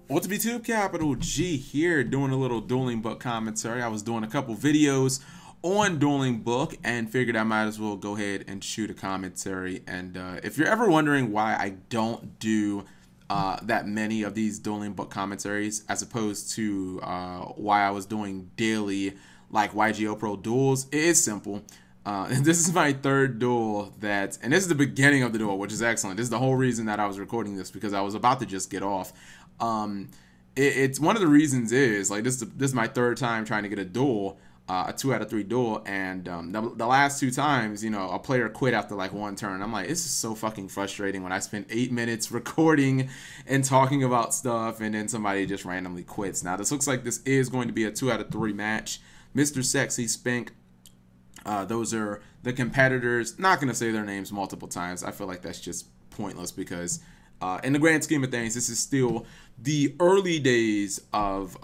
What's up YouTube? Capital G here doing a little Dueling Book commentary. I was doing a couple videos on Dueling Book and figured I might as well go ahead and shoot a commentary. And if you're ever wondering why I don't do that many of these Dueling Book commentaries as opposed to why I was doing daily like YGO Pro duels, it is simple. This is my third duel and this is the beginning of the duel, which is excellent. This is the whole reason that I was recording this, because I was about to just get off. It's one of the reasons is like this is my third time trying to get a duel, a 2 out of 3 duel, and the last 2 times, you know, a player quit after like 1 turn. I'm like, this is so fucking frustrating when I spend 8 minutes recording and talking about stuff and then somebody just randomly quits. Now this looks like this is going to be a 2 out of 3 match. Mr. Sexy Spink. Those are the competitors. Not going to say their names multiple times. I feel like that's just pointless because in the grand scheme of things, this is still the early days of,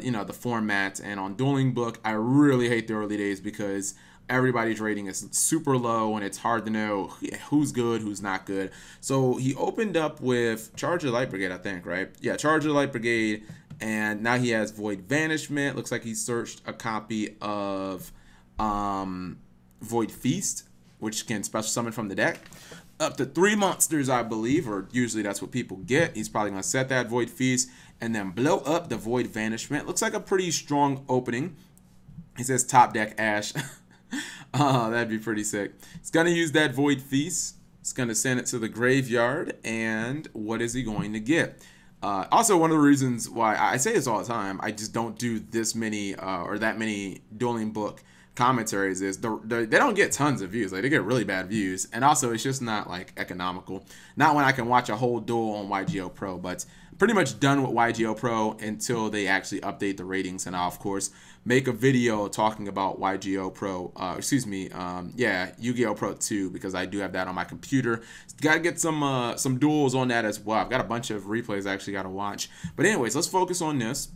you know, the format. And on Dueling Book, I really hate the early days because everybody's rating is super low and it's hard to know who's good, who's not good. So he opened up with Charger Light Brigade, I think, right? Yeah, Charger Light Brigade. And now he has Void Vanishment. Looks like he searched a copy of Void Feast, which can special summon from the deck. Up to 3 monsters, I believe, or usually that's what people get. He's probably going to set that Void Feast and then blow up the Void Vanishment. Looks like a pretty strong opening. He says top deck Ash. Oh, that'd be pretty sick. He's going to use that Void Feast. He's going to send it to the graveyard. And what is he going to get? Also, one of the reasons why I say this all the time, I just don't do this many or that many Dueling Book commentaries is they don't get tons of views. Like, they get really bad views, and also it's just not like economical. Not when I can watch a whole duel on YGO Pro. But I'm pretty much done with YGO Pro until they actually update the ratings, and I'll of course make a video talking about YGO Pro, yeah, Yu-Gi-Oh! Pro 2, because I do have that on my computer. Gotta get some duels on that as well. I've got a bunch of replays I actually gotta watch. But anyways, let's focus on this.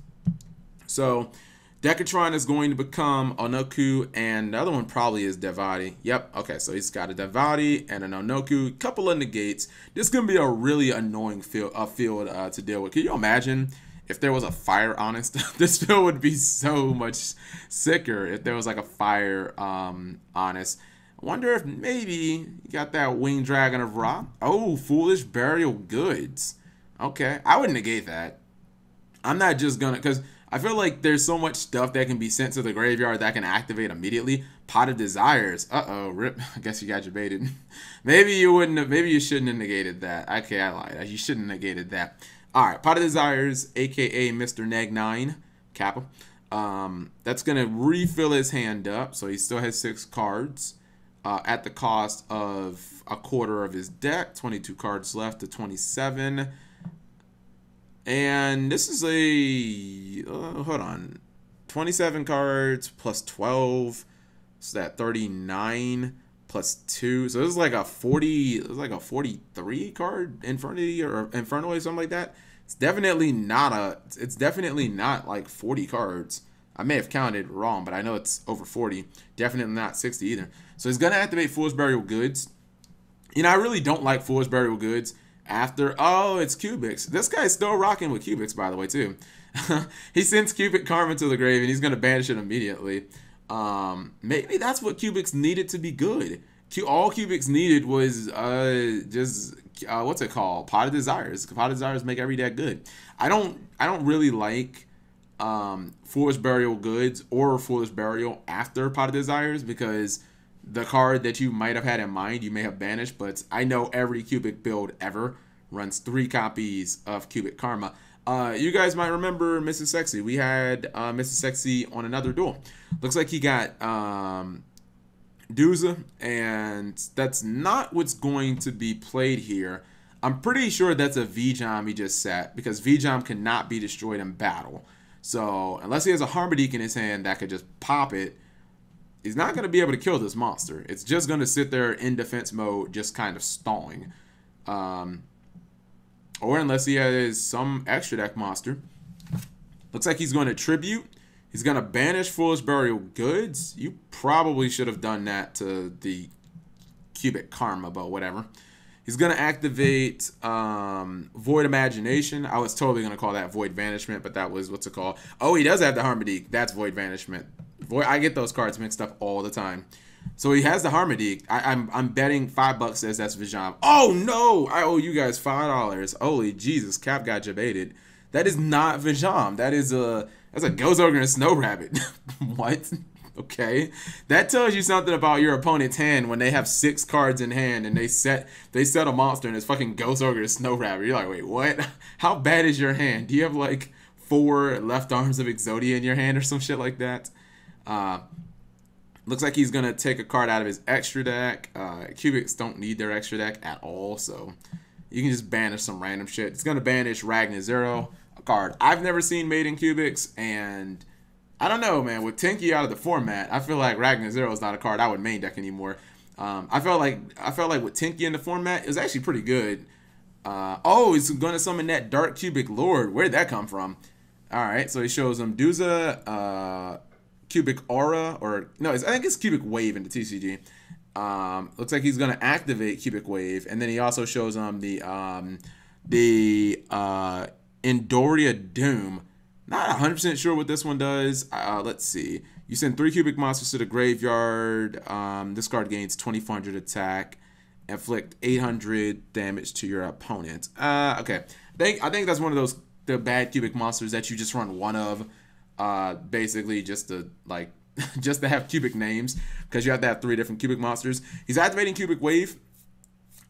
So Decatron is going to become Onoku, and the other one probably is Devati. Yep, okay, so he's got a Devati and an Onoku, couple of negates. This is going to be a really annoying field to deal with. Can you imagine if there was a Fire Honest? This field would be so much sicker if there was like a Fire Honest. I wonder if maybe you got that Winged Dragon of Ra. Oh, Foolish Burial Goods. Okay, I would negate that. I'm not just going to, because I feel like there's so much stuff that can be sent to the graveyard that can activate immediately. Pot of Desires. Uh-oh, rip. I guess you got Jebaited. Maybe you wouldn't have, maybe you shouldn't have negated that. Okay, I lied. You shouldn't have negated that. Alright, Pot of Desires, aka Mr. Neg9, Kappa. That's going to refill his hand up, so he still has 6 cards. At the cost of a quarter of his deck. 22 cards left to 27. And this is a, hold on, 27 cards plus 12, so that 39 plus 2. So this is like a 40, it's like a 43 card Infernoid or Infernoid, something like that. It's definitely not like 40 cards. I may have counted wrong, but I know it's over 40. Definitely not 60 either. So he's gonna activate Foolish Burial Goods. You know, I really don't like Foolish Burial Goods. After, oh, it's Cubics. This guy's still rocking with Cubics, by the way, too. He sends Cubic Karma to the grave, and he's going to banish it immediately. Maybe that's what Cubics needed to be good. All Cubics needed was what's it called? Pot of Desires. Pot of Desires make every deck good. I don't really like Foolish Burial Goods or Foolish Burial after Pot of Desires, because the card that you might have had in mind, you may have banished, but I know every Cubic build ever runs 3 copies of Cubic Karma. You guys might remember Mrs. Sexy. We had Mrs. Sexy on another duel. Looks like he got Duza, and that's not what's going to be played here. I'm pretty sure that's a V-Jam he just set, because V-Jam cannot be destroyed in battle. So unless he has a Harmonique in his hand that could just pop it, he's not going to be able to kill this monster. It's just going to sit there in defense mode, just kind of stalling. Or unless he has some extra deck monster. Looks like he's going to Tribute. He's going to banish Foolish Burial Goods. You probably should have done that to the Cubic Karma, but whatever. He's going to activate Void Imagination. I was totally going to call that Void Vanishment, but that was, what's it called? Oh, he does have the Harmonique. That's Void Vanishment. I get those cards mixed up all the time. So he has the Harmonique. I'm betting $5 says that's Vijam. Oh, no! I owe you guys $5. Holy Jesus, Cap got Jebaited. That is not Vijam. That's a Ghost Ogre and Snow Rabbit. What? Okay, that tells you something about your opponent's hand when they have 6 cards in hand and they set a monster and it's fucking Ghost Ogre and Snow Rabbit. You're like, wait, what? How bad is your hand? Do you have like 4 left arms of Exodia in your hand or some shit like that? Looks like he's gonna take a card out of his extra deck. Cubics don't need their extra deck at all, so you can just banish some random shit. It's gonna banish Ragnar Zero, a card I've never seen made in Cubics, and I don't know, man. With Tinky out of the format, I feel like Ragnar Zero is not a card I would main deck anymore. I felt like with Tinky in the format, it was actually pretty good. Oh, he's gonna summon that Dark Cubic Lord. Where did that come from? All right, so he shows him Duza, Cubic Aura, or no, I think it's Cubic Wave in the TCG. Looks like he's gonna activate Cubic Wave, and then he also shows him the Endoria Doom. Not 100% sure what this one does. Let's see. You send 3 Cubic monsters to the graveyard. This card gains 2,400 attack. Inflict 800 damage to your opponent. Okay. I think that's one of the bad Cubic monsters that you just run one of. Basically just to like just to have Cubic names, because you have to have 3 different Cubic monsters. He's activating Cubic Wave.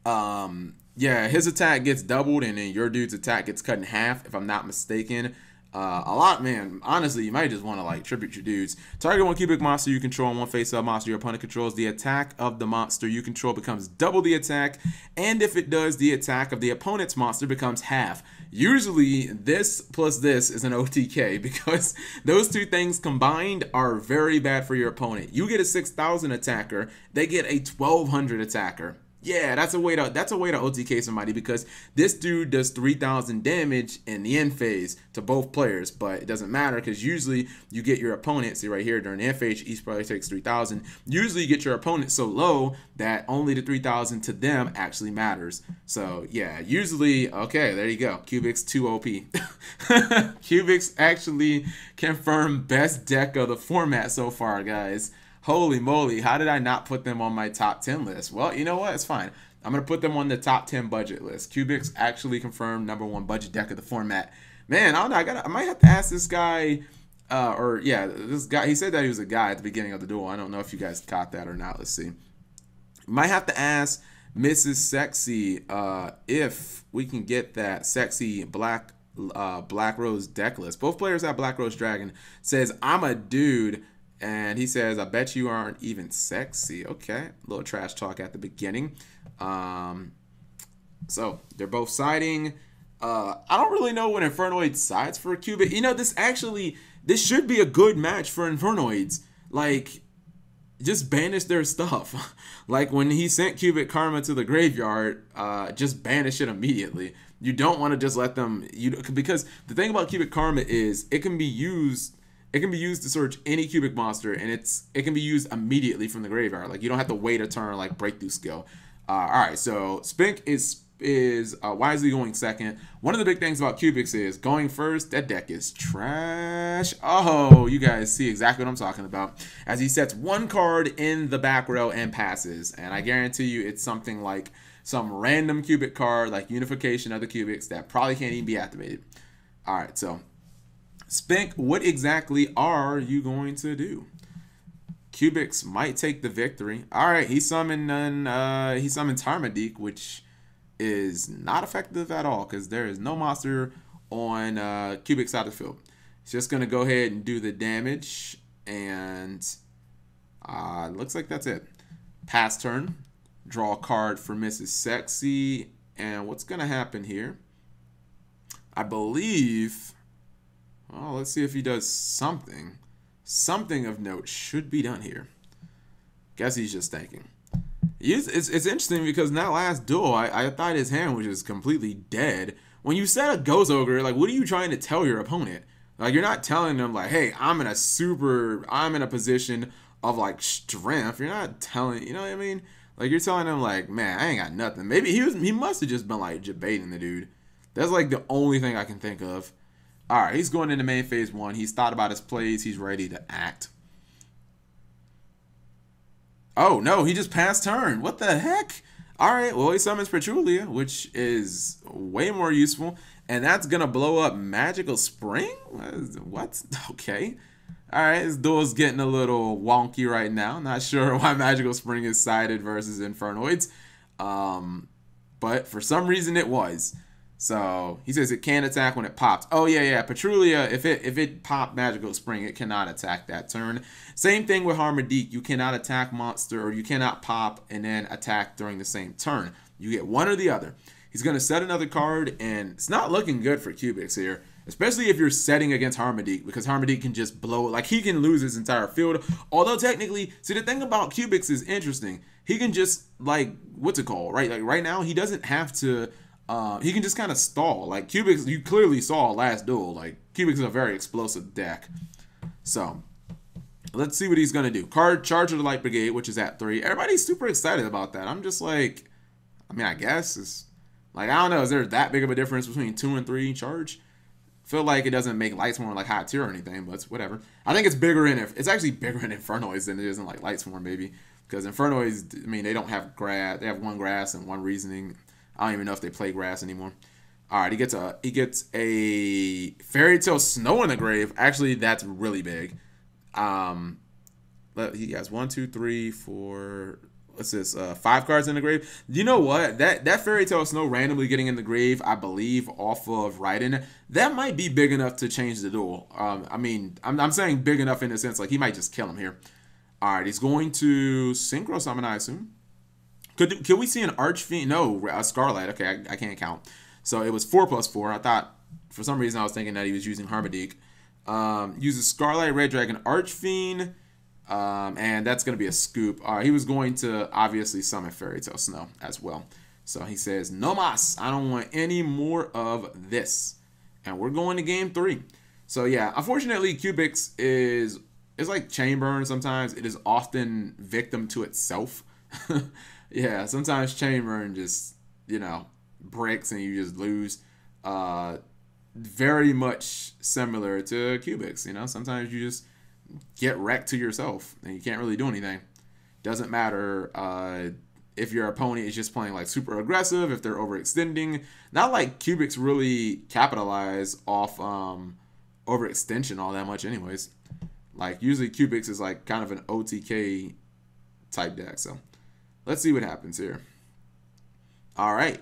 Yeah, his attack gets doubled and then your dude's attack gets cut in half, if I'm not mistaken. A lot, man. Honestly, you might just want to like tribute your dudes. Target 1 Cubic monster you control and 1 face-up monster your opponent controls. The attack of the monster you control becomes double the attack, and if it does, the attack of the opponent's monster becomes half. Usually, this plus this is an OTK, because those 2 things combined are very bad for your opponent. You get a 6,000 attacker, they get a 1,200 attacker. Yeah, that's a way to OTK somebody, because this dude does 3,000 damage in the end phase to both players, but it doesn't matter because usually you get your opponent, see right here, during the end phase, each player takes 3,000. Usually you get your opponent so low that only the 3,000 to them actually matters. So yeah, usually, okay, there you go. Cubics 2 OP. Cubics actually confirm best deck of the format so far, guys. Holy moly, how did I not put them on my top 10 list? Well, you know what? It's fine. I'm going to put them on the top 10 budget list. Cubics actually confirmed #1 budget deck of the format. Man, I don't know. I might have to ask this guy, this guy. He said that he was a guy at the beginning of the duel. I don't know if you guys caught that or not. Let's see. Might have to ask Mrs. Sexy if we can get that sexy Black Rose deck list. Both players have Black Rose Dragon. Says, I'm a dude. And he says, I bet you aren't even sexy. Okay, a little trash talk at the beginning. So they're both siding. I don't really know when Infernoid sides for a Cubic. You know, this should be a good match for Infernoids. Like, just banish their stuff. Like when he sent Cubic Karma to the graveyard, just banish it immediately. You don't want to just let them, because the thing about Cubic Karma is it can be used to search any Cubic monster, and it can be used immediately from the graveyard. Like, you don't have to wait a turn like breakthrough skill. All right, so Spink is wisely going second. One of the big things about Cubics is going first. That deck is trash. Oh, you guys see exactly what I'm talking about. As he sets 1 card in the back row and passes, and I guarantee you it's something like some random Cubic card, like Unification of the Cubics, that probably can't even be activated. All right, so Spink, what exactly are you going to do? Cubics might take the victory. All right, he summoned Harmonique, which is not effective at all because there is no monster on Cubics side of the field. It's just gonna go ahead and do the damage, and looks like that's it. Pass turn, draw a card for Mrs. Sexy, and what's gonna happen here? I believe. Well, let's see if he does something. Something of note should be done here. Guess he's just thinking. It's interesting because in that last duel, I thought his hand was just completely dead. When you set a Ghost Ogre, like, what are you trying to tell your opponent? Like, you're not telling them, like, hey, I'm in a position of, like, strength. You're not telling, you know what I mean? Like you're telling him like, man, I ain't got nothing. Maybe he must have just been like Jebaiting the dude. That's like the only thing I can think of. All right, he's going into main phase 1. He's thought about his plays. He's ready to act. Oh no, he just passed turn. What the heck? All right, well he summons Petrulia, which is way more useful, and that's gonna blow up Magical Spring. What? Okay. All right, this duel's getting a little wonky right now. Not sure why Magical Spring is sided versus Infernoids, but for some reason it was. So he says it can attack when it pops. Oh yeah, Petrulia. If it popped Magical Spring, it cannot attack that turn. Same thing with Harmadique. You cannot attack monster, or you cannot pop and then attack during the same turn. You get one or the other. He's gonna set another card, and it's not looking good for Cubix here, especially if you're setting against Harmadique, because Harmadique can just blow it. Like he can lose his entire field. Although technically, see the thing about Cubix is interesting. He can just like what's it called, right? Like right now, he doesn't have to. He can just kind of stall. Like Cubix, you clearly saw last duel. Like Cubix is a very explosive deck. So let's see what he's gonna do. Card Charge of the Light Brigade, which is at 3. Everybody's super excited about that. I'm just like, I mean, I guess it's like I don't know. Is there that big of a difference between 2 and 3 charge? Feel like it doesn't make Lightsworn like high tier or anything, but it's whatever. I think it's bigger in it's actually bigger in Infernoids than it is in like Lightsworn, maybe, because Infernoids, I mean, they don't have grass. They have 1 grass and 1 reasoning. I don't even know if they play grass anymore. All right, he gets a Fairy Tale Snow in the grave. Actually, that's really big. He has 1, 2, 3, 4. What's this? 5 cards in the grave. You know what? That Fairy Tale Snow randomly getting in the grave, I believe, off of Raiden, that might be big enough to change the duel. I mean, I'm saying big enough in the sense like he might just kill him here. All right, he's going to Synchro Summon, I assume. Could we see an Archfiend? No, Scarlet. Okay, I can't count. So it was 4+4. I thought, for some reason, I was thinking that he was using Harmadique. Uses Scarlet, Red Dragon, Archfiend, and that's going to be a scoop. He was going to obviously summon Fairy Tale Snow as well. So he says, no mas. I don't want any more of this. And we're going to game 3. So yeah, unfortunately, Cubix is like Chainburn sometimes. It is often victim to itself. Yeah, sometimes Chainburn just, you know, breaks and you just lose. Very much similar to Cubix, you know. Sometimes you just get wrecked to yourself and you can't really do anything. Doesn't matter if your opponent is just playing like super aggressive, if they're overextending. Not like Cubix really capitalize off overextension all that much anyways. Like usually Cubix is like kind of an OTK type deck, so let's see what happens here. All right.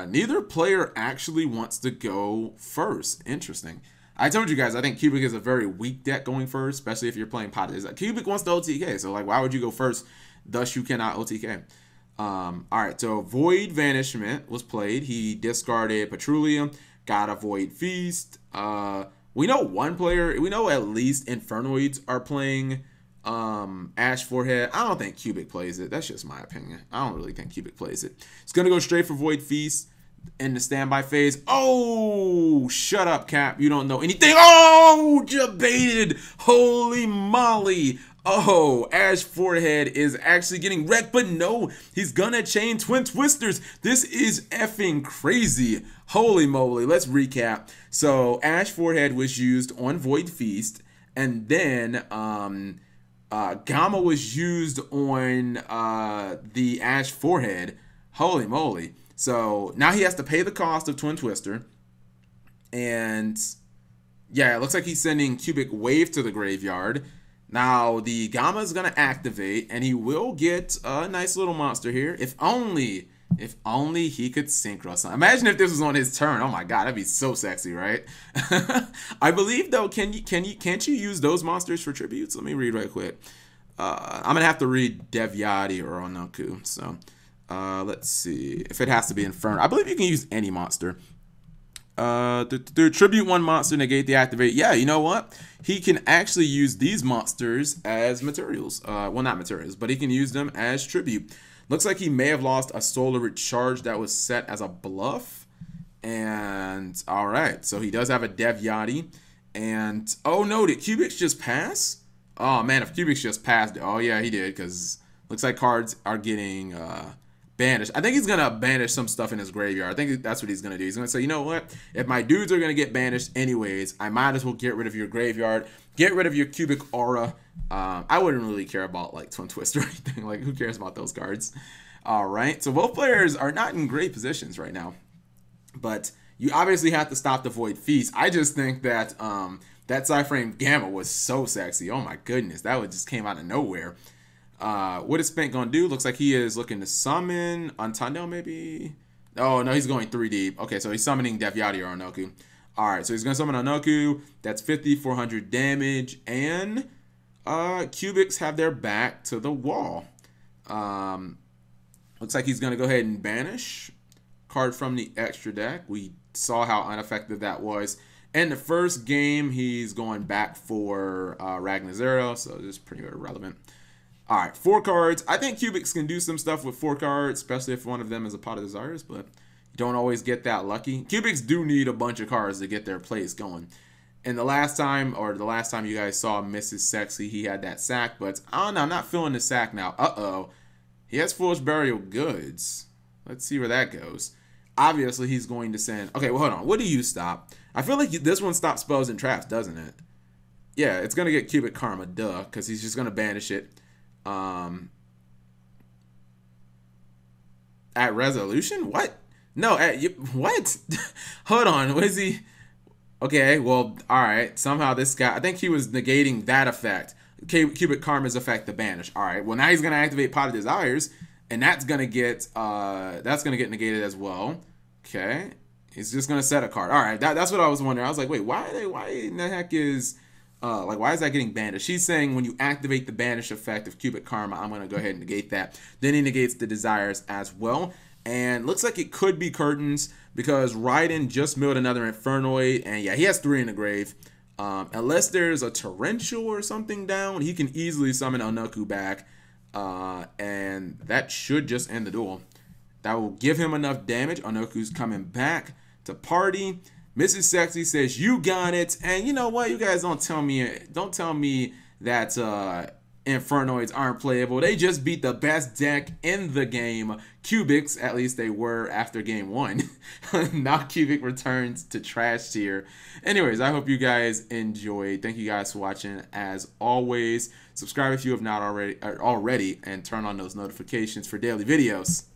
Neither player actually wants to go first. Interesting. I told you guys, I think Cubix is a very weak deck going first, especially if you're playing pot. Cubix wants to OTK, so like, why would you go first? Thus, you cannot OTK. All right, so Void Vanishment was played. He discarded Petrulia, got a Void Feast. We know one player, we know at least Infernoids are playing Ash Forehead. I don't think Cubix plays it. That's just my opinion. I don't really think Cubix plays it. It's gonna go straight for Void Feast in the standby phase. Oh, shut up, Cap. You don't know anything. Oh, Jebaited. Holy moly. Oh, Ash Forehead is actually getting wrecked, but no, he's gonna chain Twin Twisters. This is effing crazy. Holy moly. Let's recap. So Ash Forehead was used on Void Feast, and then Gamma was used on the Ash Forehead. Holy moly. So now he has to pay the cost of Twin Twister. And yeah, it looks like he's sending Cubix Wave to the graveyard. Now the Gamma is going to activate, and he will get a nice little monster here. If only he could synchro something. Imagine if this was on his turn. Oh my god, that'd be so sexy, right? I believe though, can't you use those monsters for tributes? Let me read right quick. I'm gonna have to read Dp-Ygo or Onoku. So let's see if it has to be Inferno. I believe you can use any monster. Tribute one monster, negate the activate. Yeah, you know what? He can actually use these monsters as materials. Well, not materials, but he can use them as tribute. Looks like he may have lost a Solar Recharge that was set as a bluff. And all right, so he does have a Dp-Ygo. And oh no, did Cubix just pass? Oh man, if Cubix just passed, oh yeah, he did, because Looks like cards are getting banished. I think he's going to banish some stuff in his graveyard. I think that's what he's going to do. He's going to say, you know what? If my dudes are going to get banished anyways, I might as well get rid of your graveyard. Get rid of your cubic aura. I wouldn't really care about like Twin Twist or anything. Like, who cares about those cards? All right. So both players are not in great positions right now. But you obviously have to stop the Void Feast. I just think that that Cyframe Gamma was so sexy. Oh my goodness. That one just came out of nowhere. What is Spink going to do? Looks like he is looking to summon Untundle, maybe? Oh, no, he's going 3 deep. Okay, so he's summoning Dp-Ygo or Onoku. All right, so he's going to summon Onoku. That's 400 damage. And Cubics have their back to the wall. Looks like he's going to go ahead and banish card from the extra deck. We saw how ineffective that was. In the first game, he's going back for Ragnar Zero, so this is pretty irrelevant. All right, 4 cards. I think Cubics can do some stuff with 4 cards, especially if one of them is a Pot of Desires, but you don't always get that lucky. Cubics do need a bunch of cards to get their plays going. And the last time you guys saw Mrs. Sexy, he had that sack, but I don't know, I'm not feeling the sack now. Uh-oh. He has Foolish Burial Goods. Let's see where that goes. Obviously, he's going to send... Okay, well, hold on. What do you stop? I feel like this one stops spells and traps, doesn't it? Yeah, it's going to get Cubic Karma, duh, because he's just going to banish it. At resolution? What? No, what? Hold on, what is he? Okay, well, alright. Somehow this guy, I think he was negating that effect. Cubic Karma's effect to banish. Alright, well now he's gonna activate Pot of Desires, and that's gonna get negated as well. Okay. He's just gonna set a card. Alright, that's what I was wondering. I was like, wait, why in the heck is why is that getting banished? She's saying when you activate the banish effect of Cubic Karma, I'm going to go ahead and negate that. Then he negates the desires as well. And looks like it could be Curtains because Raiden just milled another Infernoid. And yeah, he has 3 in the grave. Unless there's a Torrential or something down, he can easily summon Onoku back. And that should just end the duel. That will give him enough damage. Onoku's coming back to party. Mrs. Sexy says, you got it. And you know what? You guys don't tell me that Infernoids aren't playable. They just beat the best deck in the game. Cubics, at least they were after game 1. Now Cubic returns to trash tier. Anyways, I hope you guys enjoyed. Thank you guys for watching. As always, subscribe if you have not already, and turn on those notifications for daily videos.